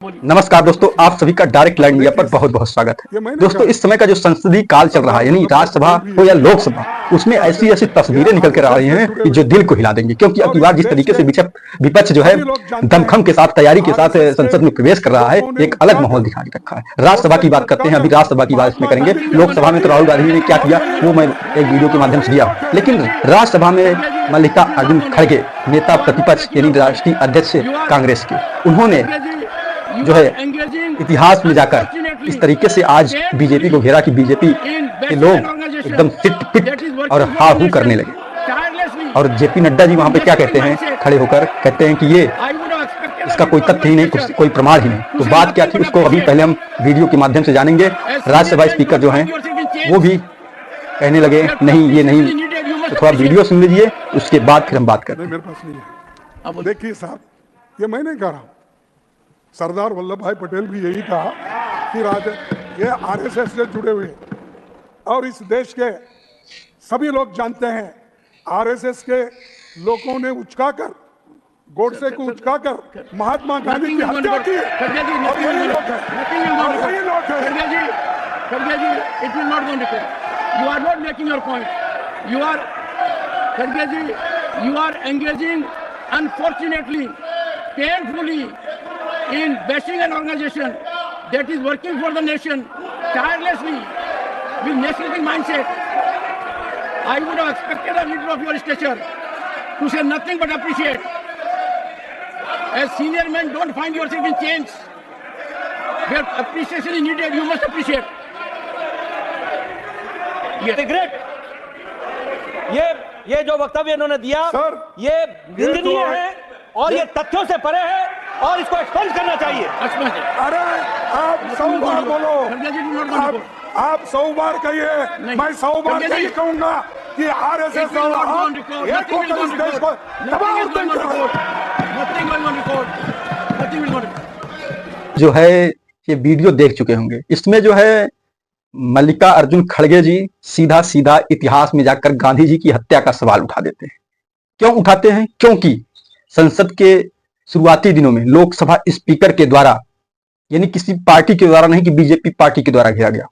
नमस्कार दोस्तों, आप सभी का डायरेक्ट लाइन मीडिया पर बहुत बहुत स्वागत है। दोस्तों, इस समय का जो संसदीय काल चल रहा है, यानी राज्यसभा हो या लोकसभा, उसमें ऐसी ऐसी तस्वीरें निकल कर आ रही हैं कि जो दिल को हिला देंगी। क्योंकि अब की बार जिस तरीके से विपक्ष जो है दमखम के साथ, तैयारी के साथ संसद में प्रवेश कर रहा है, एक अलग माहौल दिखा रखा है। राज्यसभा की बात करते हैं, अभी राज्यसभा की बात इसमें करेंगे। लोकसभा में तो राहुल गांधी ने क्या किया वो मैं एक वीडियो के माध्यम से दिया, लेकिन राज्यसभा में मल्लिकार्जुन खड़गे, नेता प्रतिपक्ष यानी राष्ट्रीय अध्यक्ष कांग्रेस के, उन्होंने जो है इतिहास में जाकर इस तरीके से आज बीजेपी को घेरा कि बीजेपी के लोग एकदम सिट पिट और हा हू करने लगे। और जेपी नड्डा जी वहां पे क्या कहते हैं, खड़े होकर कहते हैं कि ये इसका कोई तथ्य ही नहीं, कोई प्रमाण ही नहीं। तो बात क्या थी उसको अभी पहले हम वीडियो के माध्यम से जानेंगे। राज्यसभा स्पीकर जो हैं वो भी कहने लगे नहीं ये नहीं, तो थोड़ा वीडियो सुन लीजिए, उसके बाद फिर हम बात करते हैं। मेरे पास नहीं है। अब देखिए साहब, ये मैं नहीं कह रहा हूं, सरदार वल्लभ भाई पटेल भी यही कहा कि ये आरएसएस से जुड़े हुए, और इस देश के सभी लोग जानते हैं आरएसएस के लोगों ने उचकाकर, गोडसे को उचकाकर महात्मा गांधी की हत्या की है। और यही लोग हैं। It will not go on record. You are not making your point. You are, Kharge ji, you are engaging, unfortunately, painfully, in bashing an organization that is working for the nation tirelessly with nationalistic mindset. I would have expected a leader of your stature to say nothing but appreciate. As senior men, don't find yourself in chains. Where appreciation is needed, you must appreciate. Great. ये जो वक्तव्य इन्होंने दिया sir, ये निंदनीय है और ये तथ्यों से परे है और इसको एक्सपंज करना चाहिए। अरे आप 100 बार बोलो, आप 100 बार कहिए, मैं 100 बार नहीं कहूंगा कि आरएसएस जो है ये वीडियो देख चुके होंगे। इसमें जो है मल्लिकार्जुन खड़गे जी सीधा सीधा इतिहास में जाकर गांधी जी की हत्या का सवाल उठा देते हैं। क्यों उठाते हैं? क्योंकि संसद के शुरुआती दिनों में लोकसभा स्पीकर के द्वारा, यानी किसी पार्टी के द्वारा नहीं कि बीजेपी पार्टी के द्वारा घेरा गया,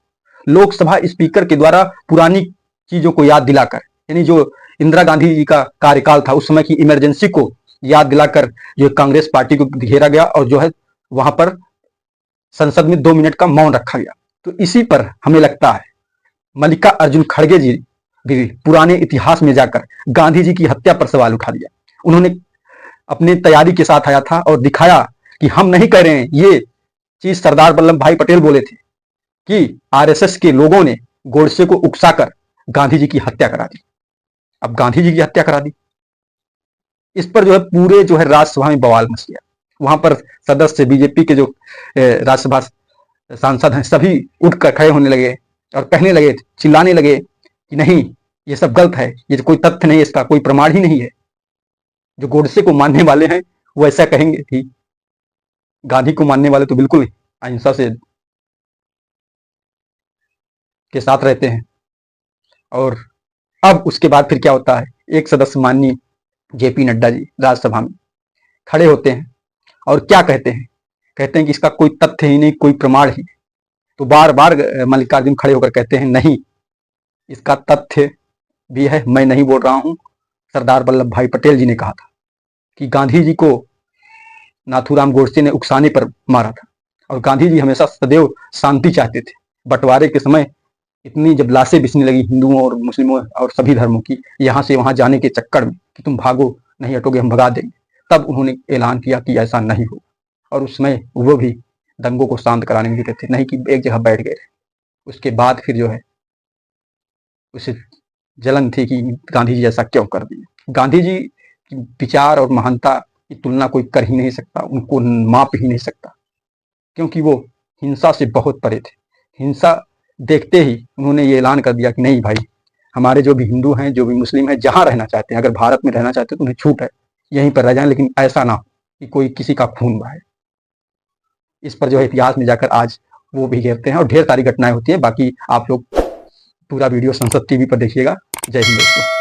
लोकसभा स्पीकर के द्वारा पुरानी चीजों को याद दिलाकर, यानी जो इंदिरा गांधी जी का कार्यकाल था उस समय की इमरजेंसी को याद दिलाकर जो कांग्रेस पार्टी को घेरा गया और जो है वहां पर संसद में 2 मिनट का मौन रखा गया। तो इसी पर हमें लगता है मल्लिकार्जुन खड़गे जी भी पुराने इतिहास में जाकर गांधी जी की हत्या पर सवाल उठा दिया। उन्होंने अपने तैयारी के साथ आया था और दिखाया कि हम नहीं कह रहे हैं, ये चीज सरदार वल्लभ भाई पटेल बोले थे कि आरएसएस के लोगों ने गोडसे को उकसाकर गांधी जी की हत्या करा दी। अब गांधी जी की हत्या करा दी, इस पर जो है पूरे जो है राज्यसभा में बवाल मच गया। वहां पर सदस्य, बीजेपी के जो राज्यसभा सांसद हैं, सभी उठकर खड़े होने लगे और कहने लगे, चिल्लाने लगे कि नहीं ये सब गलत है, ये कोई तथ्य नहीं है, इसका कोई प्रमाण ही नहीं है। जो गोडसे को मानने वाले हैं वो ऐसा कहेंगे कि गांधी को मानने वाले तो बिल्कुल अहिंसा से के साथ रहते हैं। और अब उसके बाद फिर क्या होता है, एक सदस्य माननीय जेपी नड्डा जी राज्यसभा में खड़े होते हैं और क्या कहते हैं, कहते हैं कि इसका कोई तथ्य ही नहीं, कोई प्रमाण ही। तो बार बार मल्लिकार्जुन खड़े होकर कहते हैं नहीं, इसका तथ्य भी है, मैं नहीं बोल रहा हूं। सरदार वल्लभ भाई पटेल जी ने कहा था कि गांधी जी को नाथूराम गोडसे ने उकसाने पर मारा था और गांधी जी हमेशा सदैव शांति चाहते थे। बंटवारे के समय इतनी जब लाशें बिछने लगी हिंदुओं और मुस्लिमों और सभी धर्मों की, यहां से वहां जाने के चक्कर में कि तुम भागो, नहीं हटोगे हम भगा देंगे, तब उन्होंने ऐलान किया कि ऐसा नहीं होगा। और उसमें वो भी दंगों को शांत कराने में जुटे थे, नहीं कि एक जगह बैठ गए। उसके बाद फिर जो है उसे जलन थी कि गांधी जी ऐसा क्यों कर दिए। गांधी जी की विचार और महानता की तुलना कोई कर ही नहीं सकता, उनको माप ही नहीं सकता, क्योंकि वो हिंसा से बहुत परे थे। हिंसा देखते ही उन्होंने ये ऐलान कर दिया कि नहीं भाई, हमारे जो भी हिंदू हैं, जो भी मुस्लिम हैं, जहां रहना चाहते हैं, अगर भारत में रहना चाहते हैं तो उन्हें छूट है, यहीं पर रह जाएं, लेकिन ऐसा ना हो कि कोई किसी का खून बहाए। इस पर जो है इतिहास में जाकर आज वो भी घेरते हैं और ढेर सारी घटनाएं होती हैं। बाकी आप लोग पूरा वीडियो संसद टीवी पर देखिएगा। जय हिंद दोस्तों।